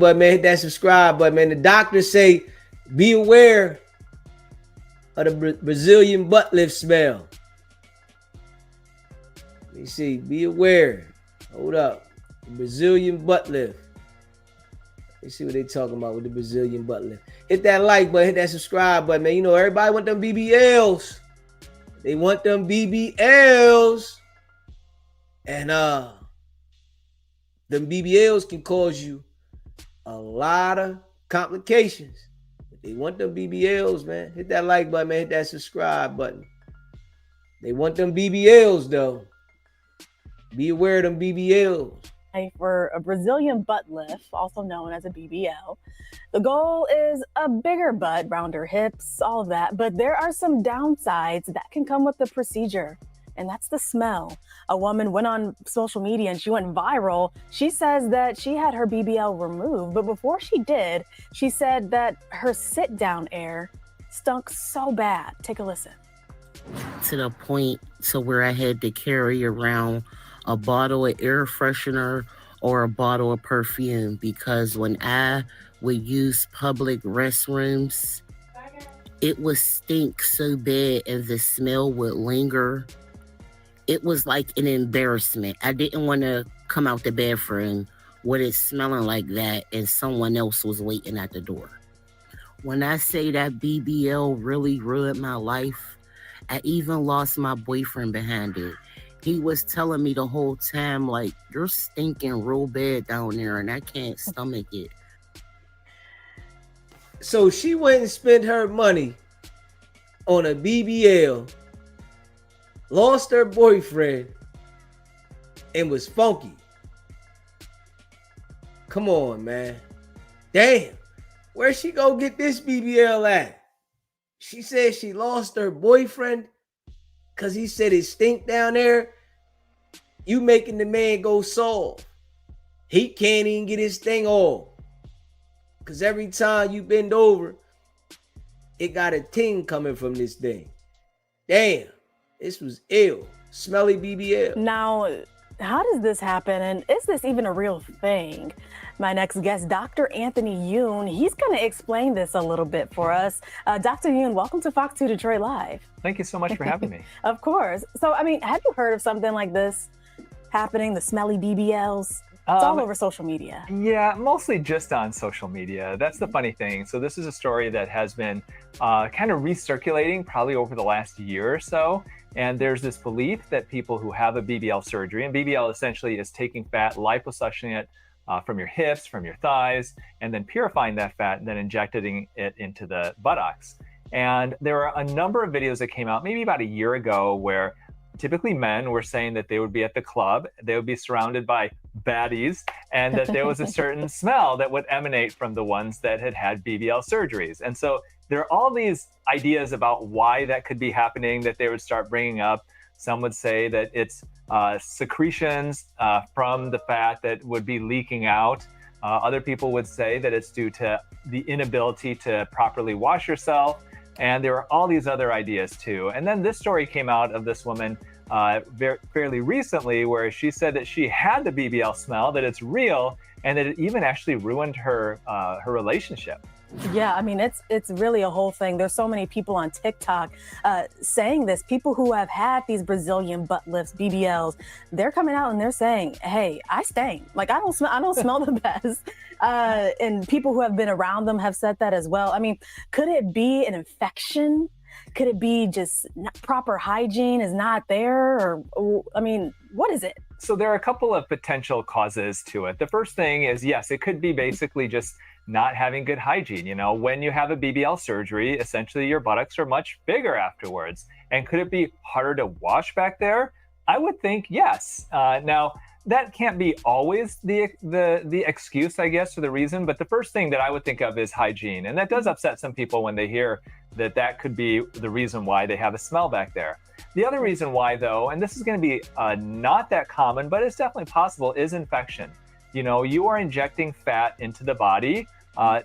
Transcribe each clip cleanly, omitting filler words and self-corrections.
But man, hit that subscribe button, man. The doctors say be aware of the Brazilian butt lift smell. Let me see. Be aware. Hold up. The Brazilian butt lift. Let's see what they talking about with the Brazilian butt lift. Hit that like button, hit that subscribe button, man. You know, everybody want them BBLs. They want them BBLs. And them BBLs can cause you a lot of complications. But they want them BBLs, man. Hit that like button, man. Hit that subscribe button. They want them BBLs, though. Be aware of them BBLs. For a Brazilian butt lift, also known as a BBL. The goal is a bigger butt, rounder hips, all of that. But there are some downsides that can come with the procedure, and that's the smell. A woman went on social media and she went viral. She says that she had her BBL removed, but before she did, she said that her sit-down air stunk so bad. Take a listen. To the point to where I had to carry around a bottle of air freshener or a bottle of perfume, because when I would use public restrooms, it would stink so bad and the smell would linger. It was like an embarrassment. I didn't want to come out the bathroom with it smelling like that and someone else was waiting at the door. When I say that BBL really ruined my life, I even lost my boyfriend behind it. He was telling me the whole time, like, you're stinking real bad down there and I can't stomach it. So she went and spent her money on a BBL, lost her boyfriend, and was funky. Come on, man. Damn. Where'd she go get this BBL at? She said she lost her boyfriend because he said it stink down there. You making the man go soft. He can't even get his thing off. Because every time you bend over, it got a ting coming from this thing. Damn, this was ill. Smelly BBL. Now, how does this happen? And is this even a real thing? My next guest, Dr. Anthony Yoon, he's going to explain this a little bit for us. Dr. Yoon, welcome to Fox 2 Detroit Live. Thank you so much for having me. Of course. So, I mean, have you heard of something like this happening, the smelly BBLs? It's all over social media. Yeah, mostly just on social media. That's the funny thing. So this is a story that has been kind of recirculating probably over the last year or so. And there's this belief that people who have a BBL surgery, and BBL essentially is taking fat, liposuctioning it from your hips, from your thighs, and then purifying that fat and then injecting it into the buttocks. And there are a number of videos that came out maybe about a year ago where typically men were saying that they would be at the club, they would be surrounded by baddies, and that there was a certain smell that would emanate from the ones that had had BBL surgeries. And so there are all these ideas about why that could be happening that they would start bringing up. Some would say that it's secretions from the fat that would be leaking out. Other people would say that it's due to the inability to properly wash yourself. And there are all these other ideas too. And then this story came out of this woman fairly recently where she said that she had the BBL smell, that it's real, and that it even actually ruined her relationship. Yeah, I mean, it's really a whole thing. There's so many people on TikTok saying this. People who have had these Brazilian butt lifts, BBLs, they're coming out and they're saying, "Hey, I stink. Like I don't smell the best." And people who have been around them have said that as well. I mean, could it be an infection? Could it be just proper hygiene is not there? Or, I mean, what is it? So there are a couple of potential causes to it. The first thing is, yes, it could be basically just not having good hygiene. You know, when you have a BBL surgery, essentially your buttocks are much bigger afterwards. And could it be harder to wash back there? I would think yes. Now, that can't be always the excuse, I guess, or the reason. But the first thing that I would think of is hygiene. And that does upset some people when they hear that that could be the reason why they have a smell back there. The other reason why, though, and this is going to be not that common, but it's definitely possible, is infection. You are injecting fat into the body.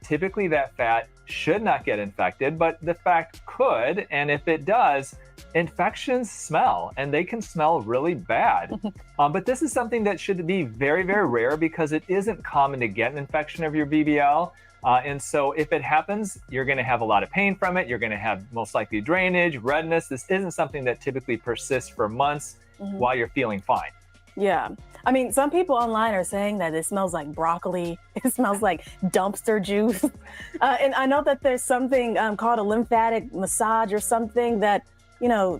Typically that fat should not get infected, but the fat could. And if it does, infections smell, and they can smell really bad. But this is something that should be very, very rare because it isn't common to get an infection of your BBL. And so if it happens, you're going to have a lot of pain from it. You're going to have most likely drainage, redness. This isn't something that typically persists for months while you're feeling fine. Yeah. I mean, some people online are saying that it smells like broccoli. It smells like dumpster juice. And I know that there's something called a lymphatic massage or something that,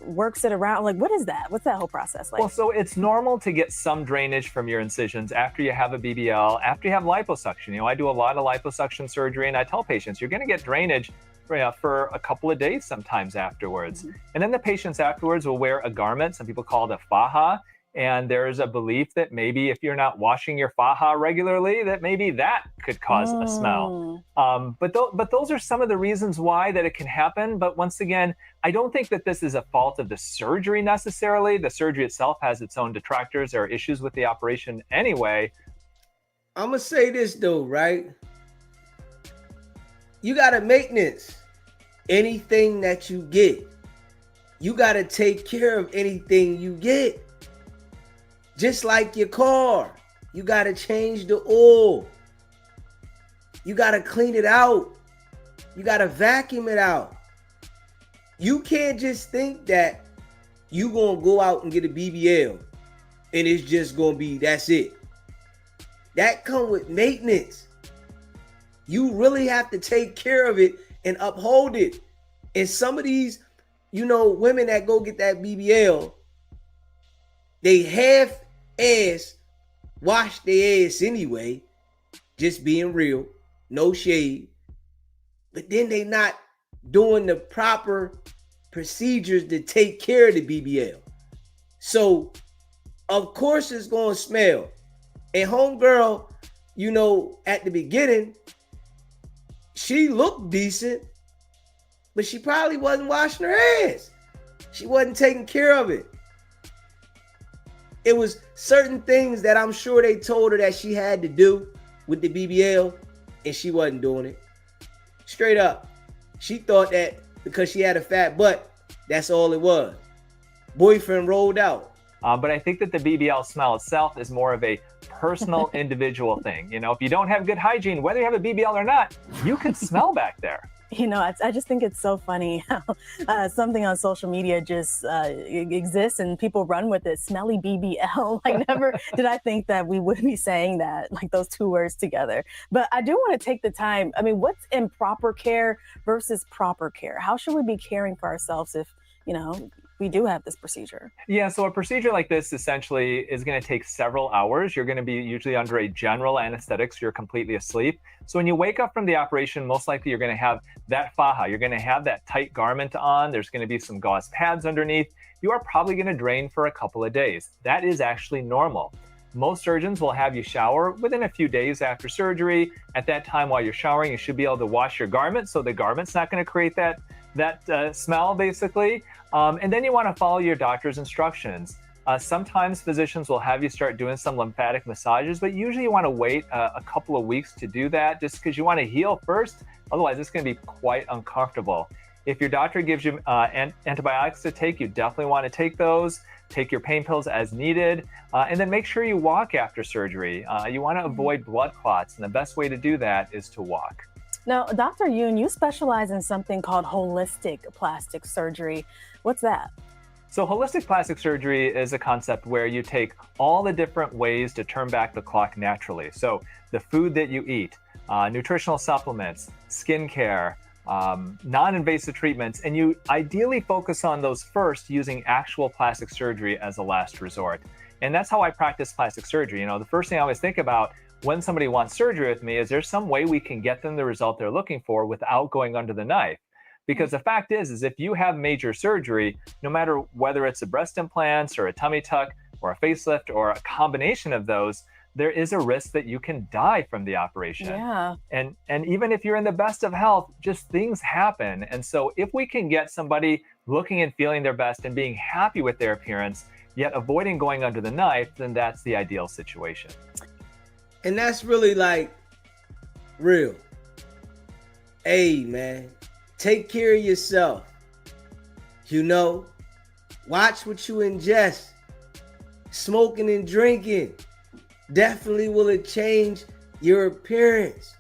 works it around. Like, what is that? What's that whole process like? Well, so it's normal to get some drainage from your incisions after you have a BBL, after you have liposuction. I do a lot of liposuction surgery, and I tell patients you're going to get drainage for a couple of days sometimes afterwards. And then the patients afterwards will wear a garment. Some people call it a faja. And there's a belief that maybe if you're not washing your faja regularly, that maybe that could cause a smell. But those are some of the reasons why that it can happen. But once again, I don't think that this is a fault of the surgery necessarily. The surgery itself has its own detractors. There are issues with the operation anyway. I'm going to say this though, right? You got to maintenance anything that you get. You got to take care of anything you get. Just like your car, you got to change the oil. You got to clean it out. You got to vacuum it out. You can't just think that you going to go out and get a BBL and it's just going to be, that's it. That come with maintenance. You really have to take care of it and uphold it. And some of these, women that go get that BBL, they half-ass wash their ass anyway, just being real, no shade. But then they not doing the proper procedures to take care of the BBL. So, of course it's going to smell. And homegirl, at the beginning, she looked decent, but she probably wasn't washing her ass. She wasn't taking care of it. It was certain things that I'm sure they told her that she had to do with the BBL, and she wasn't doing it. Straight up. She thought that because she had a fat butt, that's all it was. Boyfriend rolled out. But I think that the BBL smell itself is more of a personal, individual thing. If you don't have good hygiene, whether you have a BBL or not, you can smell back there. I just think it's so funny how something on social media just exists and people run with it. Smelly BBL. Like, never did I think that we would be saying that, like those two words together. But I do want to take the time. I mean, what's improper care versus proper care? How should we be caring for ourselves if, we do have this procedure? Yeah, so a procedure like this essentially is going to take several hours. You're going to be usually under a general anesthetic, so you're completely asleep. So when you wake up from the operation, most likely you're going to have that faja. You're going to have that tight garment on. There's going to be some gauze pads underneath. You are probably going to drain for a couple of days. That is actually normal. Most surgeons will have you shower within a few days after surgery. At that time, while you're showering, you should be able to wash your garment, so the garment's not going to create that smell, basically. And then you want to follow your doctor's instructions. Sometimes physicians will have you start doing some lymphatic massages, but usually you want to wait a couple of weeks to do that just because you want to heal first. Otherwise, it's going to be quite uncomfortable. If your doctor gives you antibiotics to take, you definitely want to take those. Take your pain pills as needed, and then make sure you walk after surgery. You want to avoid blood clots, and the best way to do that is to walk. Now, Dr. Yoon, you specialize in something called holistic plastic surgery. What's that? So holistic plastic surgery is a concept where you take all the different ways to turn back the clock naturally. So the food that you eat, nutritional supplements, skincare, non-invasive treatments, and you ideally focus on those first using actual plastic surgery as a last resort. And that's how I practice plastic surgery. The first thing I always think about when somebody wants surgery with me is there some way we can get them the result they're looking for without going under the knife? Because the fact is if you have major surgery, no matter whether it's a breast implants or a tummy tuck or a facelift or a combination of those, there is a risk that you can die from the operation. Yeah. And even if you're in the best of health, just things happen. And so if we can get somebody looking and feeling their best and being happy with their appearance, yet avoiding going under the knife, then that's the ideal situation. And that's really like real. Hey, man, take care of yourself. You know, watch what you ingest. Smoking and drinking definitely will change your appearance.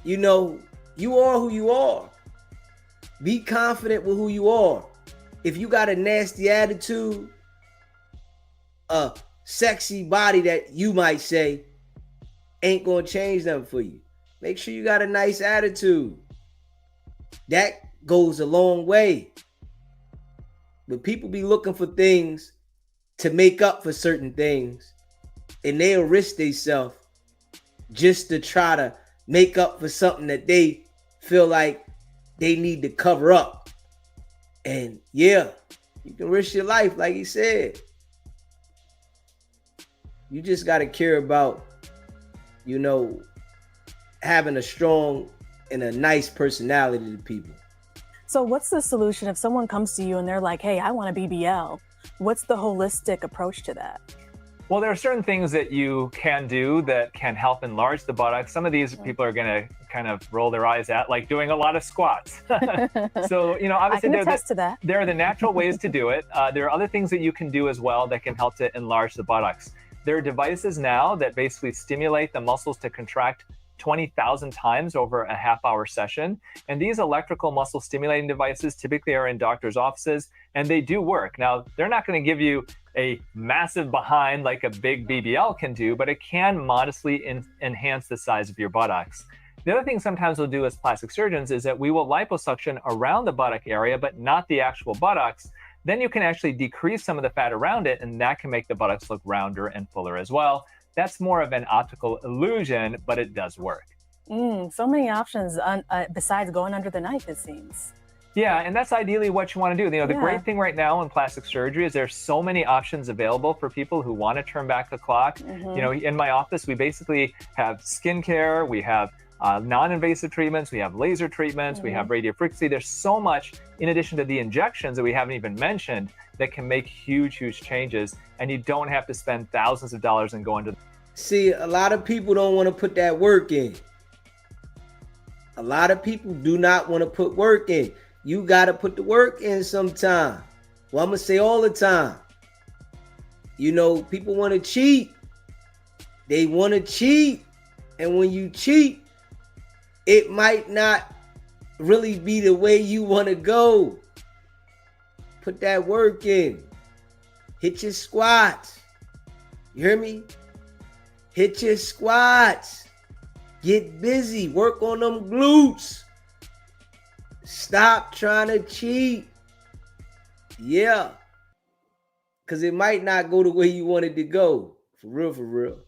You know, you are who you are. Be confident with who you are. If you got a nasty attitude, a sexy body that you might say ain't gonna change nothing for you. Make sure you got a nice attitude. That goes a long way. But people be looking for things to make up for certain things, and they'll risk themselves just to try to make up for something that they feel like they need to cover up. And yeah, you can risk your life, like he said. You just got to care about, you know, having a strong and a nice personality to people. So what's the solution if someone comes to you and they're like, hey, I want a BBL? What's the holistic approach to that? Well, there are certain things that you can do that can help enlarge the buttocks. Some of these people are going to kind of roll their eyes at, like doing a lot of squats. So, you know, obviously there are the natural ways to do it. There are other things that you can do as well that can help to enlarge the buttocks. There are devices now that basically stimulate the muscles to contract 20,000 times over a half-hour session. And these electrical muscle stimulating devices typically are in doctors' offices, and they do work. Now, they're not going to give you a massive behind like a big BBL can do, but it can modestly enhance the size of your buttocks. The other thing sometimes we'll do as plastic surgeons is that we will liposuction around the buttock area, but not the actual buttocks. Then you can actually decrease some of the fat around it, and that can make the buttocks look rounder and fuller as well. That's more of an optical illusion, but it does work. So many options besides going under the knife, it seems. Yeah, and that's ideally what you want to do. You know, the great thing right now in plastic surgery is there's so many options available for people who want to turn back the clock. You know, in my office, we basically have skincare, we have non-invasive treatments, we have laser treatments, we have radiofrequency. There's so much in addition to the injections that we haven't even mentioned that can make huge, huge changes. And you don't have to spend thousands of dollars and go into. See, a lot of people don't want to put that work in. A lot of people do not want to put work in. You got to put the work in sometime. Well, I'm going to say all the time. You know, people want to cheat. They want to cheat. And when you cheat, it might not really be the way you want to go. Put that work in. Hit your squats. You hear me? Hit your squats. Get busy. Work on them glutes. Stop trying to cheat. Yeah. Because it might not go the way you want it to go. For real, for real.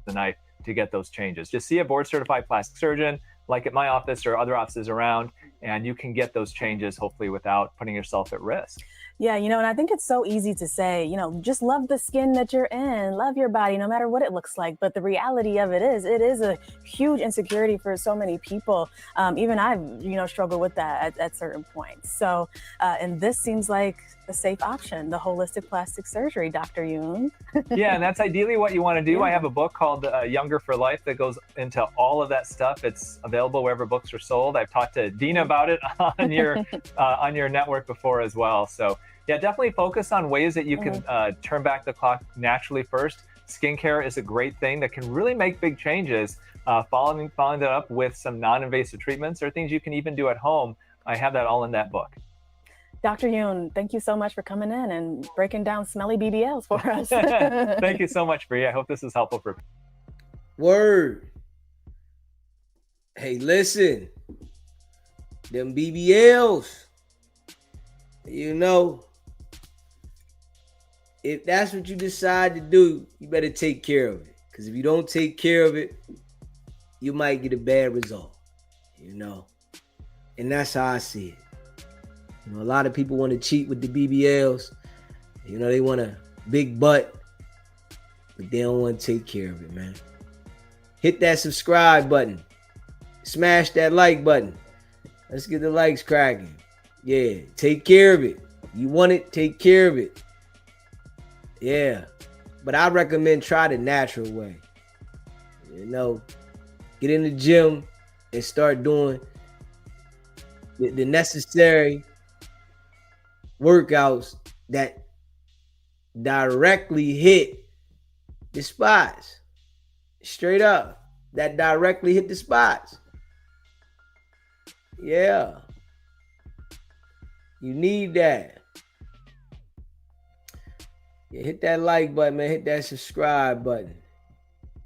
The knife to get those changes. Just see a board certified plastic surgeon, like at my office or other offices around, and you can get those changes hopefully without putting yourself at risk. Yeah, you know, and I think it's so easy to say, you know, just love the skin that you're in, love your body, no matter what it looks like. But the reality of it is a huge insecurity for so many people. Even I've, you know, struggled with that at certain points. So, and this seems like a safe option, the holistic plastic surgery, Dr. Yoon. Yeah, and that's ideally what you want to do. Yeah. I have a book called Younger for Life that goes into all of that stuff. It's available wherever books are sold. I've talked to Dina about it on your network before as well. So yeah, definitely focus on ways that you can turn back the clock naturally first. Skincare is a great thing that can really make big changes. Following that up with some non-invasive treatments or things you can even do at home. I have that all in that book. Dr. Yoon, thank you so much for coming in and breaking down smelly BBLs for us. Thank you so much, Bree. I hope this is helpful for people. Word. Hey, listen. Them BBLs, you know, if that's what you decide to do, you better take care of it. Because if you don't take care of it, you might get a bad result, you know. And that's how I see it. You know, a lot of people want to cheat with the BBLs. You know, they want a big butt, but they don't want to take care of it, man. Hit that subscribe button. Smash that like button. Let's get the likes cracking. Yeah, take care of it. You want it, take care of it. Yeah. But I recommend try the natural way. You know, get in the gym and start doing the necessary workouts that directly hit the spots. Straight up. That directly hit the spots. Yeah. You need that. Yeah, hit that like button, man. Hit that subscribe button.